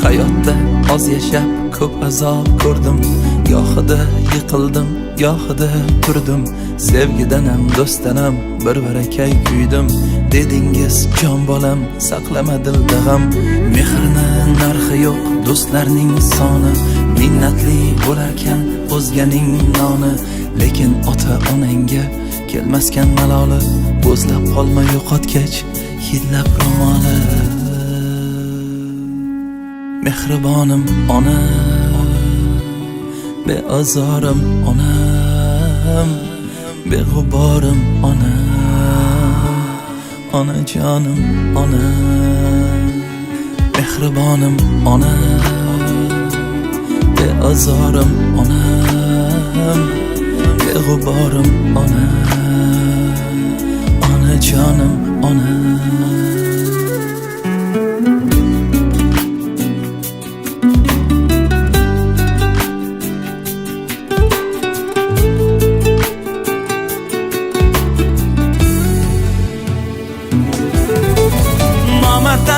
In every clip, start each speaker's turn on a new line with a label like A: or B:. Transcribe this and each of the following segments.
A: Hayotda oz yashab ko'p azob ko'rdim, gohida yiqildim, gohida turdim. Sevgidanam, do'stanam bir barakay kuydim. Dedingiz jon bolam, saqlama dilda g'am. Mehrni narxi yo'q, do'stlarning soni. Minnatli bo'larkan o'zganing noni. Lekin ota-onangga kelmaskan maloli. Bo'zlab qolma yo'qotgach hidlab ro'moli. Mehribonim ona, beazorim onam, beg'uborim ona, onajonim ona. Mehribonim ona, beazorim onam, beg'uborim ona, onajonim ona.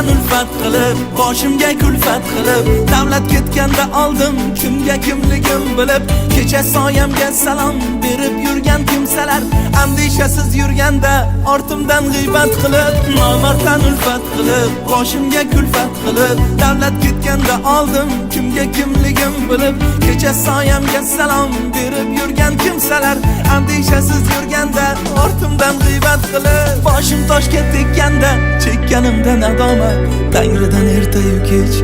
A: Ulfat qilib, boshimga kulfat qilib, davlat ketganda oldim kimga kimligim bilib. Kecha soyamga salom berib yurgan kimsalar, andishasiz yurganda ortimdan g'iybat qilib. Nomarddan ulfat qilib, boshimga kulfat qilib, davlat ketganda oldim kimga kimligim bilib. Kecha soyamga salom berib yurgan kimsalar, andishasiz yurganda ortimdan g'iybat qilib. Boshim toshga tekkanda chekkanimda nadomat, Tangridan ertayu kech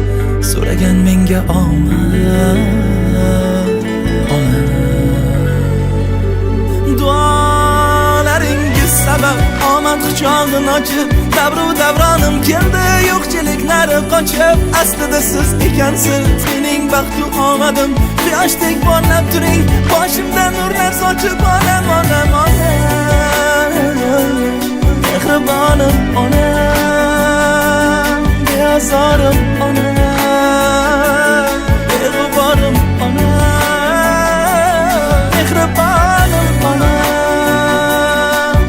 A: so'ragan menga omad. Ona, duolaringiz sabab omad quchog'ini ochib, davru davronim keldi yo'qchiliklari qochib. Aslida siz ekansiz mening baxtu omadim, quyoshdek porlab turing, boshimdan nurlar sochib. Onam, onam, onam, mehribonim ona, beazorim ona, beg'uborim ona. Mehribonim ona,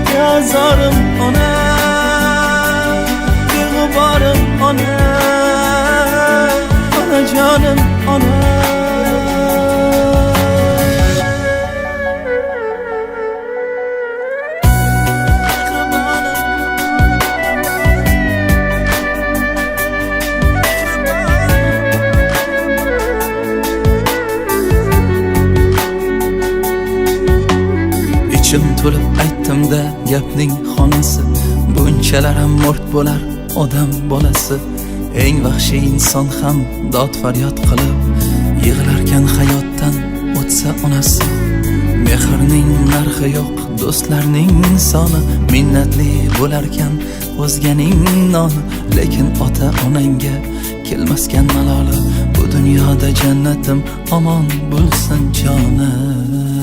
A: beazorim ona, beg'uborim ona, onajonim ona. Ichim to'lib aytdim-da gapning xonasi, bunchalar ham mort bo'lar odam bolasi. Eng vahshiy inson ham dod faryod qilib yig'larkan hayotdan o'tsa onasi. Mehrning narxi yo'q, do'stlarning soni. Minnatli bo'larkan o'zganing noni. Lekin ota-onangga kelmaskan maloli. Bu dunyoda jannatim omon bo'lsin jonim.